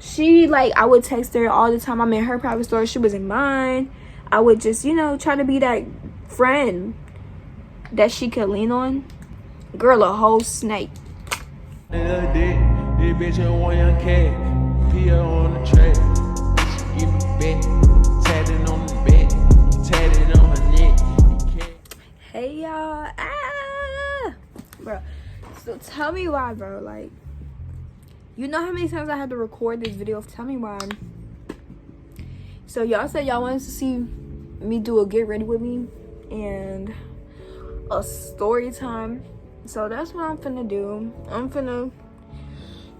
she, like, I would text her all the time. I'm in her private story, she was in mine. I would just, you know, try to be that friend that she could lean on. Girl, a whole snake. This bitch a one young cat, Pia on the track. Give me back, tatted on the back, tatted on her neck. Hey y'all, bro. So tell me why, bro. Like, you know how many times I had to record this video? Tell me why. So y'all said y'all wanted to see me do a get ready with me and a story time. So that's what I'm finna do. I'm finna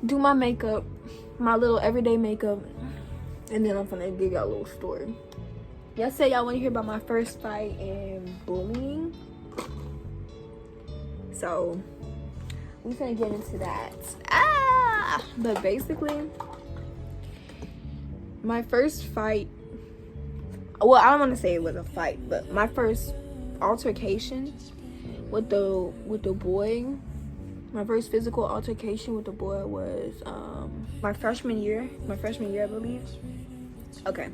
do my makeup, my little everyday makeup, and then I'm finna give y'all a little story. Y'all said y'all want to hear about my first fight in bullying. So we finna get into that. But basically, my first fight, well, I don't want to say it was a fight, but my first altercation with the boy, my first physical altercation with the boy was my freshman year, I believe. Okay,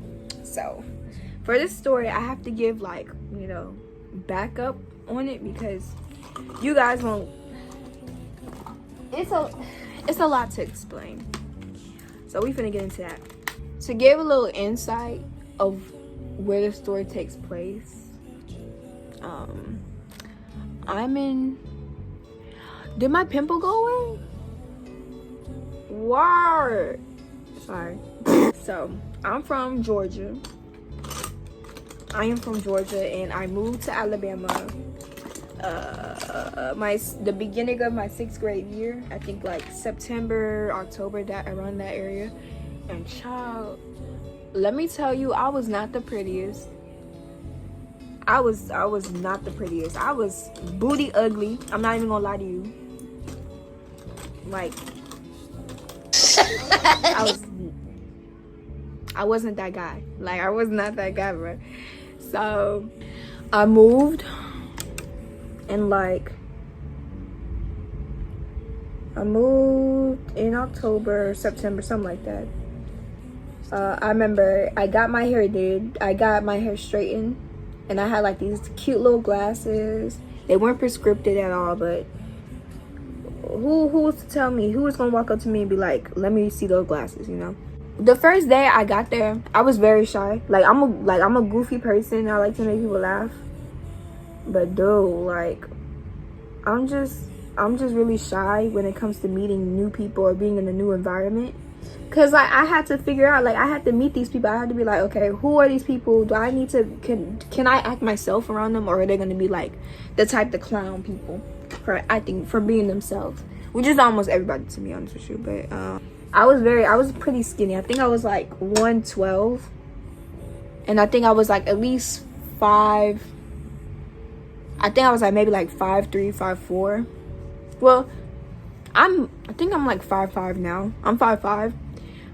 so for this story, I have to give, like, you know, backup on it because you guys won't. It's a lot to explain. So we finna get into that. To give a little insight of where the story takes place, did my pimple go away? Word. Sorry. So I'm from Georgia. I am from Georgia and I moved to Alabama the beginning of my 6th grade year. I think like September, October, that around that area. And child, let me tell you, I was not the prettiest. I was not the prettiest. I was booty ugly. I'm not even gonna lie to you. Like, I wasn't that guy. Like, I was not that guy, bro. So I moved and like I moved in October, September, something like that. I remember I got my hair straightened, and I had like these cute little glasses. They weren't prescripted at all, but who was to tell me? Who was gonna walk up to me and be like, let me see those glasses, you know? The first day I got there, I was very shy. Like, I'm a goofy person. I like to make people laugh. But dude, like, I'm just really shy when it comes to meeting new people or being in a new environment. Cause like I had to figure out, like, I had to meet these people. I had to be like, okay, who are these people? Do I need to can I act myself around them, or are they gonna be like the type to clown people for acting, for being themselves? Which is almost everybody, to be honest with you. But I was pretty skinny. I think I was like 112, and I think I was like at least 5. I think I was like maybe like 5'3", 5'4". Well, I think I'm like 5'5" now. I'm 5'5",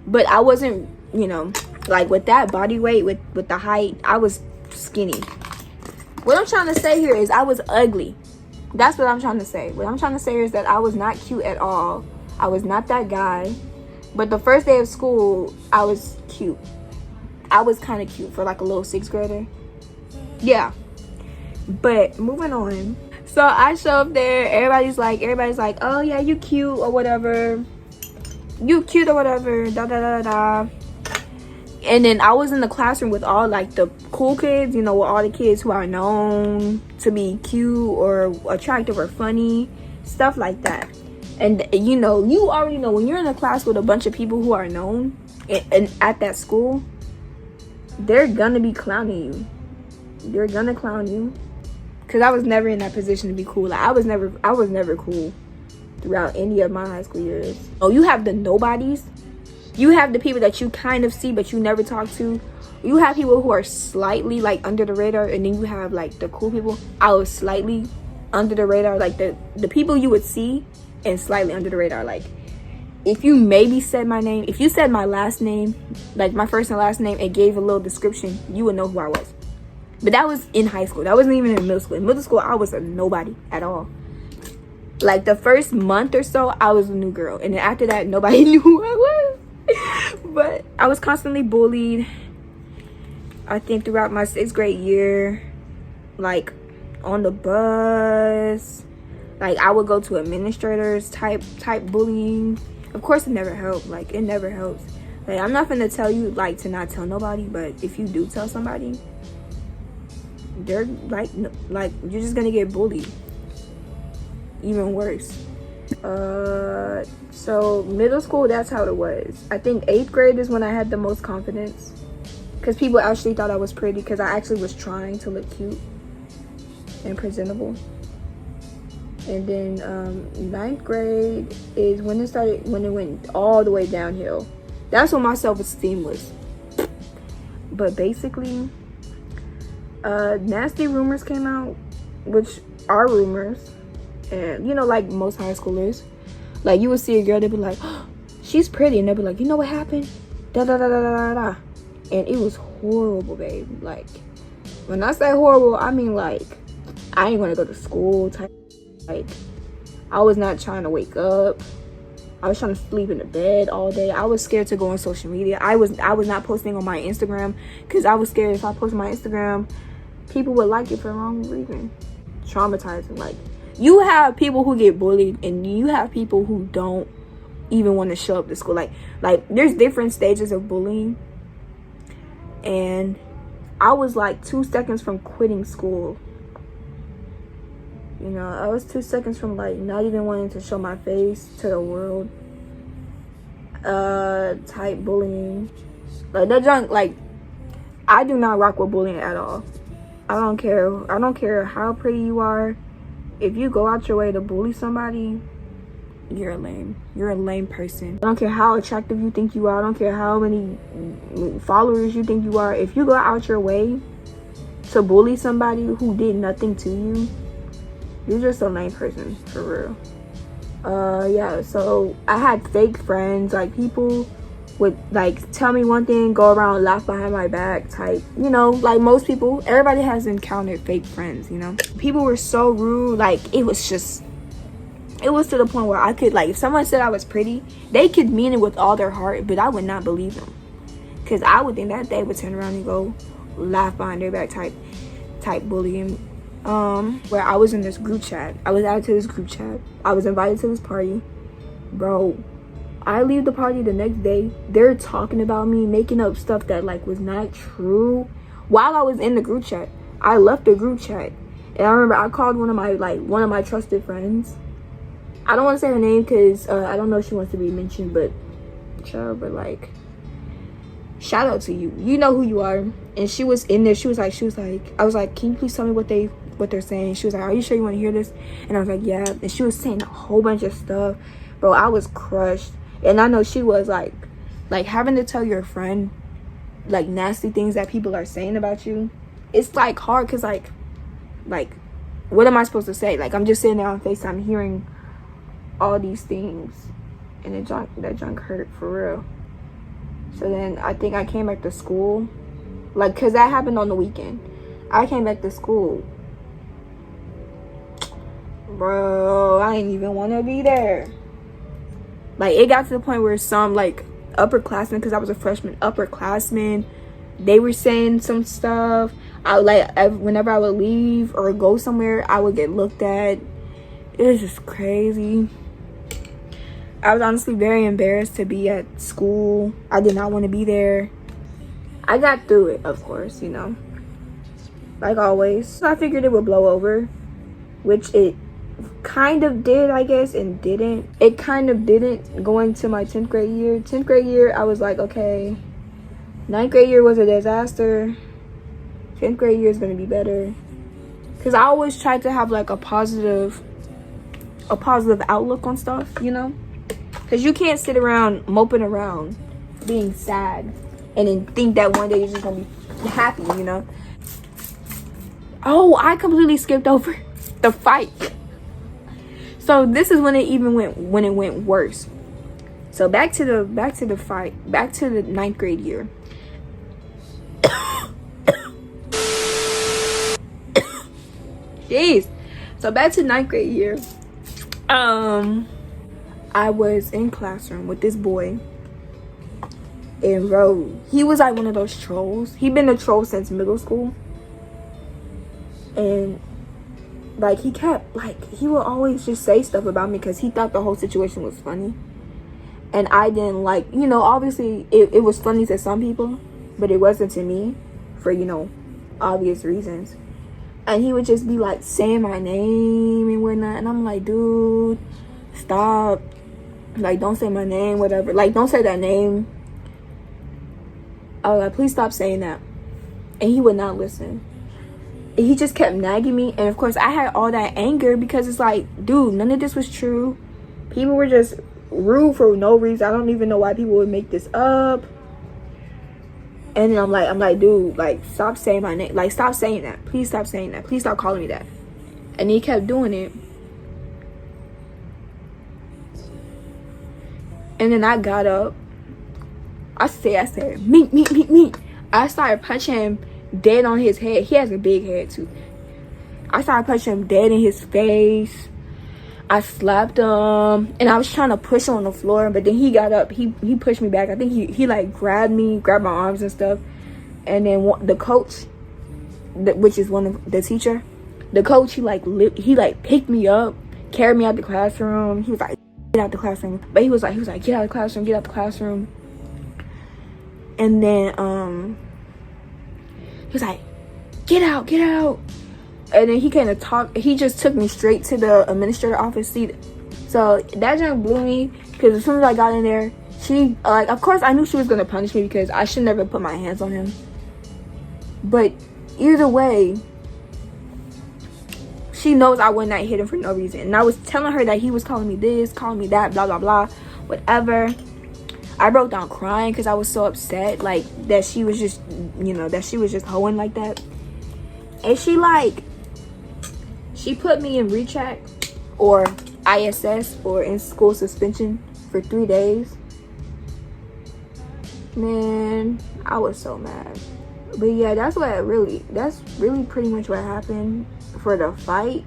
but I wasn't, you know, like with that body weight, with the height, I was skinny. What I'm trying to say here is I was ugly. That's what I'm trying to say. What I'm trying to say is that I was not cute at all. I was not that guy. But the first day of school, I was cute. I was kind of cute for like a little 6th grader. Yeah. But moving on. So I show up there. Everybody's like, oh yeah, you cute or whatever. You cute or whatever. Da da da da. And then I was in the classroom with all like the cool kids, you know, with all the kids who are known to be cute or attractive or funny, stuff like that. And you know, you already know when you're in a class with a bunch of people who are known and at that school, they're gonna be clowning you. They're gonna clown you. Cause I was never in that position to be cool. Like I was never cool throughout any of my high school years. Oh, you have the nobodies. You have the people that you kind of see but you never talk to. You have people who are slightly like under the radar, and then you have like the cool people. I was slightly under the radar, like the people you would see and slightly under the radar. Like if you maybe said my name, if you said my last name, like my first and last name, and gave a little description, you would know who I was. But that was in high school. That wasn't even in middle school. In middle school, I was a nobody at all. Like the first month or so, I was a new girl, and then after that, nobody knew who I was. But I was constantly bullied, I think, throughout my 6th grade year. Like on the bus, like I would go to administrators type bullying. Of course it never helped. Like it never helps. Like I'm not gonna tell you like to not tell nobody, but if you do tell somebody, they're like you're just gonna get bullied even worse. So middle school, that's how it was. I think 8th grade is when I had the most confidence, because people actually thought I was pretty, because I actually was trying to look cute and presentable. And then 9th grade is when it went all the way downhill. That's when my self-esteem was. But basically, nasty rumors came out, which are rumors. And you know, like most high schoolers, like you would see a girl, they'd be like, oh, she's pretty, and they'd be like, you know what happened? Da da da da da da. And it was horrible, babe. Like when I say horrible, I mean like I ain't gonna go to school type. Like I was not trying to wake up. I was trying to sleep in the bed all day. I was scared to go on social media. I was not posting on my Instagram, because I was scared if I posted my Instagram, people would like it for the wrong reason. Traumatizing. Like you have people who get bullied, and you have people who don't even want to show up to school. Like there's different stages of bullying, and I was like 2 seconds from quitting school. You know, I was 2 seconds from like not even wanting to show my face to the world. Type bullying. Like that junk, like I do not rock with bullying at all. I don't care how pretty you are. If you go out your way to bully somebody, you're lame. You're a lame person. I don't care how attractive you think you are. I don't care how many followers you think you are. If you go out your way to bully somebody who did nothing to you, you're just a lame person, for real. Yeah, so I had fake friends. Like people would like tell me one thing, go around and laugh behind my back type. You know, like most people, everybody has encountered fake friends, you know. People were so rude. Like it was to the point where I could, like, if someone said I was pretty, they could mean it with all their heart, but I would not believe them, because I would think that they would turn around and go laugh behind their back type bullying. Where I was in this group chat. I was added to this group chat. I was invited to this party. Bro, I leave the party the next day. They're talking about me, making up stuff that like was not true. While I was in the group chat, I left the group chat, and I remember I called one of my trusted friends. I don't want to say her name because I don't know if she wants to be mentioned, but like, shout out to you. You know who you are. And she was in there. She was like, I was like, can you please tell me what they're saying? She was like, are you sure you want to hear this? And I was like, yeah. And she was saying a whole bunch of stuff. Bro, I was crushed. And I know she was like having to tell your friend like nasty things that people are saying about you. It's like hard, because like what am I supposed to say? Like I'm just sitting there on FaceTime hearing all these things, and that junk hurt for real. So then I think I came back to school, like, because that happened on the weekend. I came back to school, bro, I didn't even want to be there. Like it got to the point where some like upperclassmen, because I was a freshman, upperclassmen, they were saying some stuff. Whenever I would leave or go somewhere, I would get looked at. It was just crazy. I was honestly very embarrassed to be at school. I did not want to be there. I got through it, of course, you know, like always. So I figured it would blow over, which it kind of did, I guess, and didn't. It kind of didn't going to my 10th grade year. 10th grade year, I was like, okay, 9th grade year was a disaster. 10th grade year is going to be better. Because I always tried to have like a positive outlook on stuff, you know? Because you can't sit around moping around being sad and then think that one day you're just going to be happy, you know? Oh, I completely skipped over the fight. So this is when it went worse. So back to the fight, back to the 9th grade year. Jeez. So back to 9th grade year. I was in classroom with this boy, And bro, he was like one of those trolls. He been a troll since middle school. And like he kept, like, he would always just say stuff about me because he thought the whole situation was funny. And I didn't like, you know, obviously it was funny to some people, but it wasn't to me for, you know, obvious reasons. And he would just be like saying my name and whatnot. And I'm like, dude, stop. Like, don't say my name, whatever. Like, don't say that name. I was like, please stop saying that. And he would not listen. And he just kept nagging me. And of course, I had all that anger because it's like, dude, none of this was true. People were just rude for no reason. I don't even know why people would make this up. And then I'm like, dude, like, stop saying my name. Like, stop saying that. Please stop saying that. Please stop calling me that. And he kept doing it. And then I got up. I said, me. I started punching him dead on his head. He has a big head too. I started punching him dead in his face. I slapped him, and I was trying to push him on the floor, but then he got up. He pushed me back. I think he like grabbed my arms and stuff. And then the coach, which is one of the teacher, the coach, he picked me up, carried me out the classroom. He was like, get out the classroom. But he was like, get out the classroom. And then he was like, get out. And then he came to talk. He just took me straight to the administrator office seat. So that junk blew me because as soon as I got in there, she, like, of course I knew she was gonna punish me because I should never put my hands on him. But either way, she knows I would not hit him for no reason. And I was telling her that he was calling me this, calling me that, blah blah blah, whatever. I broke down crying because I was so upset, like, that she was just, you know, that she was just hoeing like that. And she put me in retrack or ISS or in school suspension for 3 days. Man, I was so mad. But yeah, that's really pretty much what happened for the fight.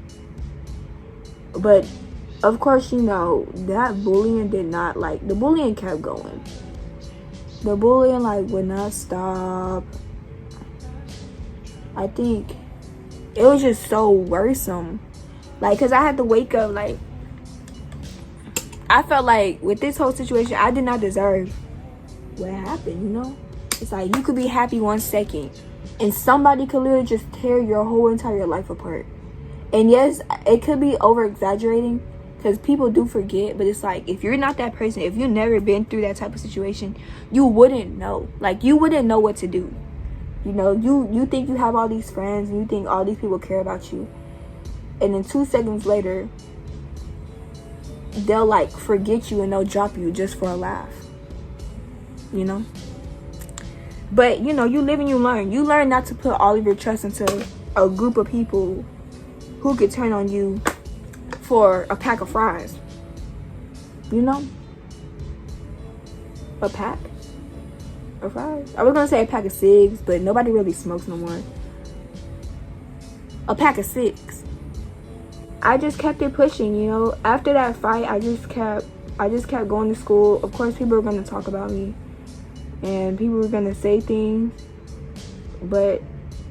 But of course, you know, that bullying did not, like, the bullying kept going. The bullying, like, would not stop. I think it was just so worrisome. Like, because I had to wake up, like, I felt like with this whole situation, I did not deserve what happened, you know? It's like, you could be happy 1 second, and somebody could literally just tear your whole entire life apart. And yes, it could be over-exaggerating, because people do forget, but it's like, if you're not that person, if you've never been through that type of situation, you wouldn't know. Like, you wouldn't know what to do. You know, you think you have all these friends, and you think all these people care about you. And then 2 seconds later, they'll, like, forget you and they'll drop you just for a laugh. You know? But, you know, you live and you learn. You learn not to put all of your trust into a group of people who could turn on you for a pack of fries. You know? A pack of fries? I was gonna say a pack of cigs, but nobody really smokes no more. A pack of cigs. I just kept it pushing, you know. After that fight, I just kept going to school. Of course, people were gonna talk about me, and people were gonna say things, but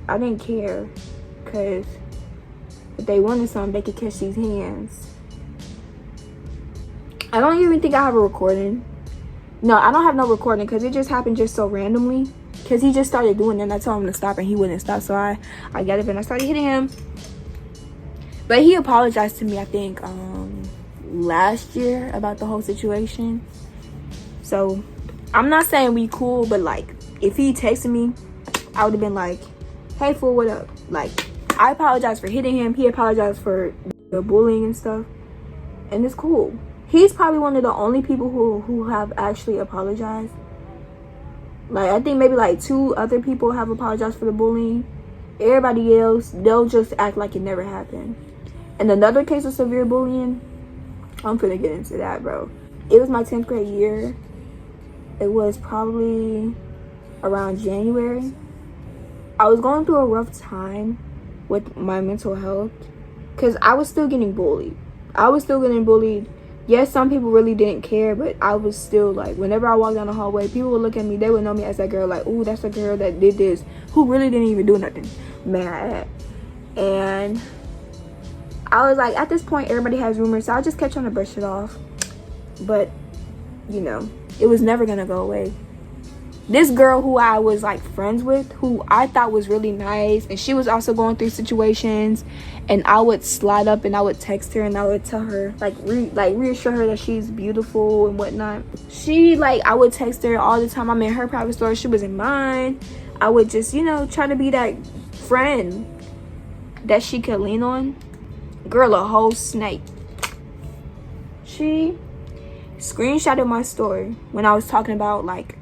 I didn't care, because if they wanted something, they could catch these hands. I don't even think I have a recording. No, I don't have no recording, because it just happened just so randomly, because he just started doing it, and I told him to stop, and he wouldn't stop. So I got up and I started hitting him. But he apologized to me, I think, last year about the whole situation. So I'm not saying we cool, but, like, if he texted me, I would have been like, hey, fool, what up? Like, I apologize for hitting him. He apologized for the bullying and stuff. And it's cool. He's probably one of the only people who have actually apologized. Like, I think maybe, like, 2 other people have apologized for the bullying. Everybody else, they'll just act like it never happened. And another case of severe bullying, I'm finna get into that, bro. It was my 10th grade year. It was probably around January. I was going through a rough time with my mental health, because I was still getting bullied. Yes, some people really didn't care, but I was still like, whenever I walked down the hallway, people would look at me, they would know me as that girl, like, ooh, that's the girl that did this, who really didn't even do nothing. Mad. And I was like, at this point, everybody has rumors, so I just kept trying to brush it off. But, you know, it was never gonna go away. This girl who I was like friends with, who I thought was really nice, and she was also going through situations, and I would slide up and I would text her and I would tell her, like reassure her that she's beautiful and whatnot. I would text her all the time. I'm in her private story, she was in mine. I would just, you know, try to be that friend that she could lean on. Girl, a whole snake. She screenshotted my story when I was talking about like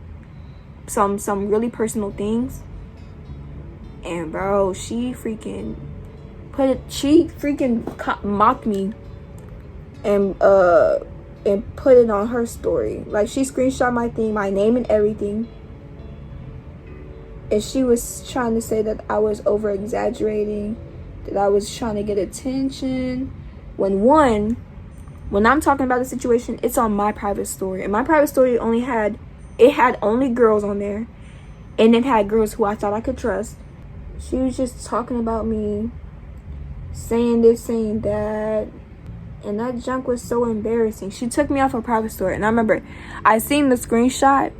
some really personal things, and bro, she freaking mocked me and put it on her story. Like, she screenshot my thing, my name and everything, and she was trying to say that I was over exaggerating, that I was trying to get attention, when I'm talking about the situation, it's on my private story, and my private story had only girls on there, and it had girls who I thought I could trust. She was just talking about me, saying this, saying that, and that junk was so embarrassing. She took me off her private story, and I remember I seen the screenshot,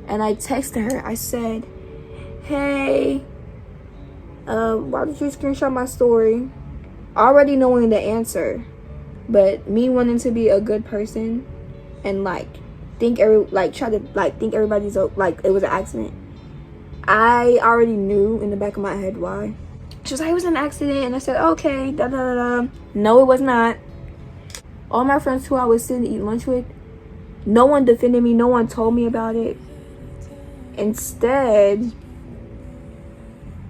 and I texted her. I said, hey, why did you screenshot my story? Already knowing the answer, but me wanting to be a good person and think everybody's like it was an accident. I already knew in the back of my head why. She was like, it was an accident, and I said, okay, da da da da. No, it was not. All my friends who I was sitting to eat lunch with, no one defended me, no one told me about it. Instead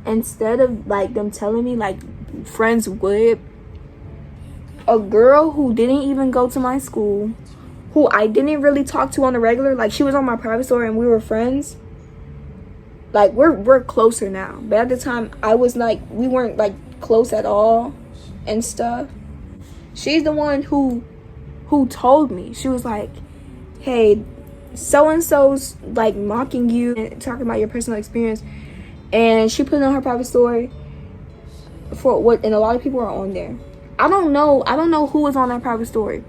of like them telling me like friends would, a girl who didn't even go to my school, who I didn't really talk to on the regular, like she was on my private story and we were friends. Like we're closer now, but at the time I was like, we weren't like close at all and stuff. She's the one who told me. She was like, hey, so and so's like mocking you and talking about your personal experience, and she put it on her private story for what, and a lot of people are on there. I don't know who was on that private story.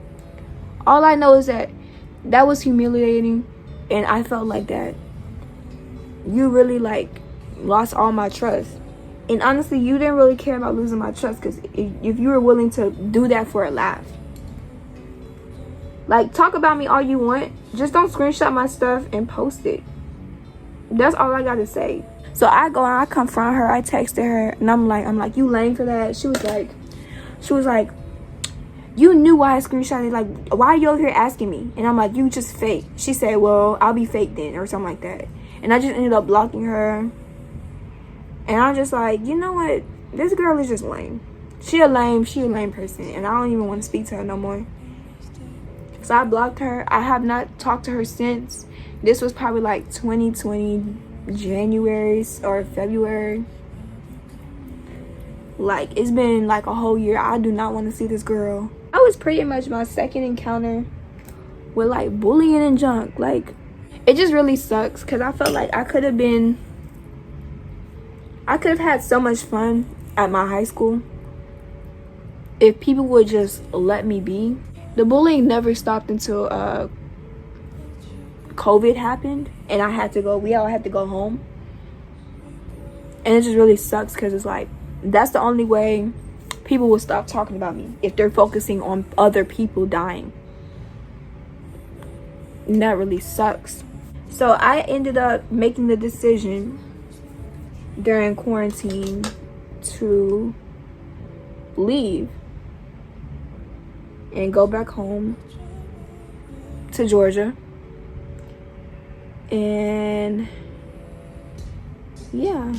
All I know is that was humiliating, and I felt like that you really like lost all my trust. And honestly, you didn't really care about losing my trust, because if you were willing to do that for a laugh, like, talk about me all you want, just don't screenshot my stuff and post it. That's all I gotta say. So I go and I confront her, I texted her, and I'm like, you lame for that. She was like, you knew why I screenshotted, like, why are you over here asking me? And I'm like, you just fake. She said, well, I'll be fake then, or something like that. And I just ended up blocking her. And I'm just like, you know what? This girl is just lame. She a lame person, and I don't even want to speak to her no more. So I blocked her. I have not talked to her since. This was probably like 2020, January or February. Like, it's been like a whole year. I do not want to see this girl. That was pretty much my second encounter with like bullying and junk. Like, it just really sucks, because I felt like I could have had so much fun at my high school if people would just let me be. The bullying never stopped until COVID happened, and we all had to go home. And it just really sucks, because it's like, that's the only way people will stop talking about me, if they're focusing on other people dying. And that really sucks. So I ended up making the decision during quarantine to leave and go back home to Georgia. And yeah,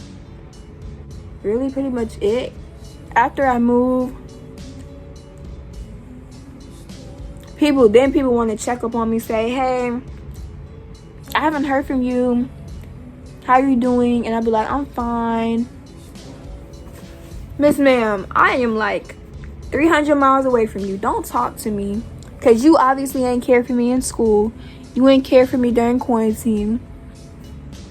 really pretty much it. After I moved, people want to check up on me, say, hey, I haven't heard from you, how are you doing? And I'd be like, I'm fine. Miss ma'am, I am like 300 miles away from you. Don't talk to me. Because you obviously ain't care for me in school. You ain't care for me during quarantine.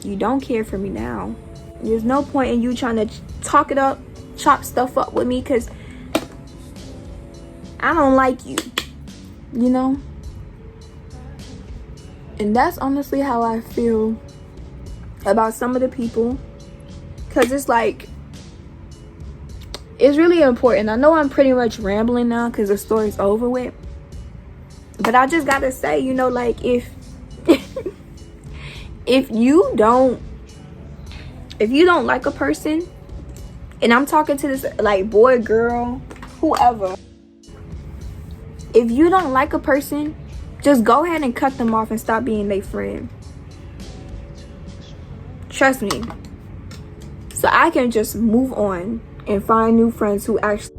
You don't care for me now. There's no point in you trying to talk it up, chop stuff up with me, because I don't like you. You know? And that's honestly how I feel about some of the people. Because it's like, it's really important. I know I'm pretty much rambling now because the story's over with. But I just gotta say, you know, like, if if you don't like a person, and I'm talking to this, like, boy, girl, whoever, if you don't like a person, just go ahead and cut them off and stop being their friend. Trust me. So I can just move on and find new friends who actually,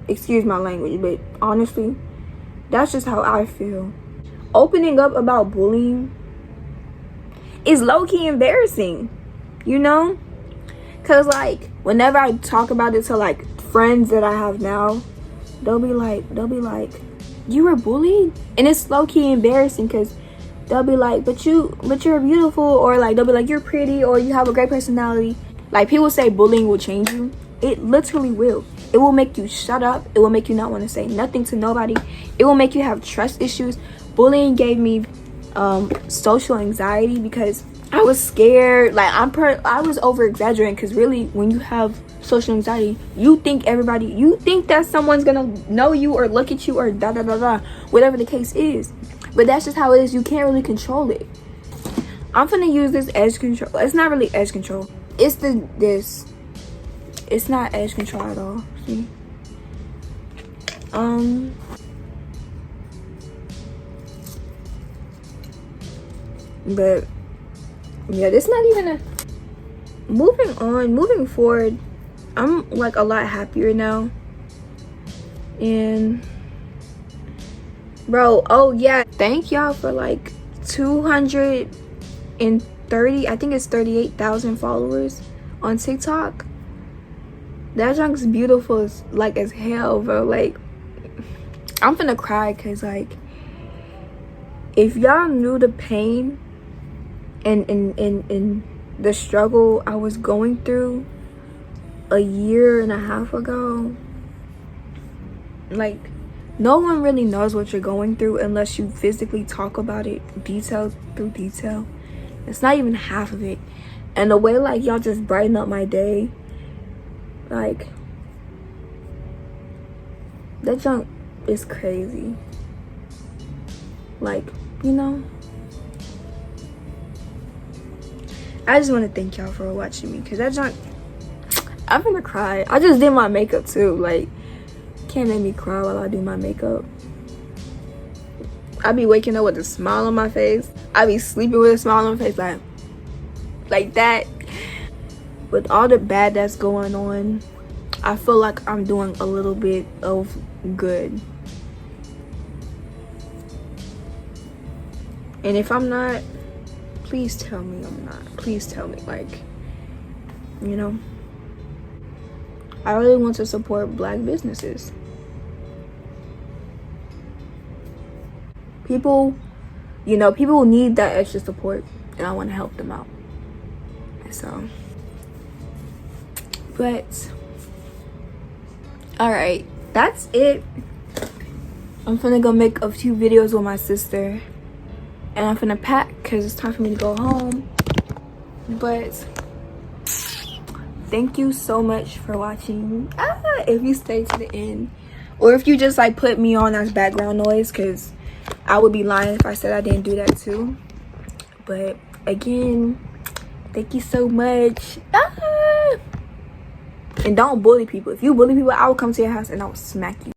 excuse my language, but honestly, that's just how I feel. Opening up about bullying is low-key embarrassing, you know? Because, like, whenever I talk about it to, like, friends that I have now, they'll be like, you were bullied? And it's low-key embarrassing because they'll be like, but you're beautiful, or like they'll be like, you're pretty, or you have a great personality. Like, people say bullying will change you. It literally will. It will make you shut up. It will make you not want to say nothing to nobody. It will make you have trust issues. Bullying gave me social anxiety because I was scared. Like, I was over exaggerating, because really, when you have social anxiety, you think that someone's gonna know you or look at you or da da da da, whatever the case is. But that's just how it is. You can't really control it. I'm gonna use this edge control. It's not really edge control. It's this. It's not edge control at all. See? But yeah, this not even a. Moving forward, I'm like a lot happier now. And bro, oh yeah, thank y'all for like 230, I think it's 38,000 followers on TikTok. That junk's beautiful as hell, bro. Like, I'm finna cry because, like, if y'all knew the pain and the struggle I was going through a year and a half ago, like, no one really knows what you're going through unless you physically talk about it detail through detail. It's not even half of it. And the way, like, y'all just brighten up my day, like, that junk is crazy. Like, you know, I just want to thank y'all for watching me, because that junk, I'm gonna cry. I just did my makeup too. Like, can't make me cry while I do my makeup. I be waking up with a smile on my face. I be sleeping with a smile on my face, like that. With all the bad that's going on, I feel like I'm doing a little bit of good. And if I'm not, please tell me I'm not. Please tell me, like, you know, I really want to support Black businesses. People, you know, people need that extra support, and I want to help them out. So, but, all right, that's it. I'm finna go make a few videos with my sister, and I'm finna pack because it's time for me to go home. But thank you so much for watching. If you stay to the end, or if you just like put me on as background noise, because I would be lying if I said I didn't do that too. But again, thank you so much. And don't bully people. If you bully people, I will come to your house and I will smack you.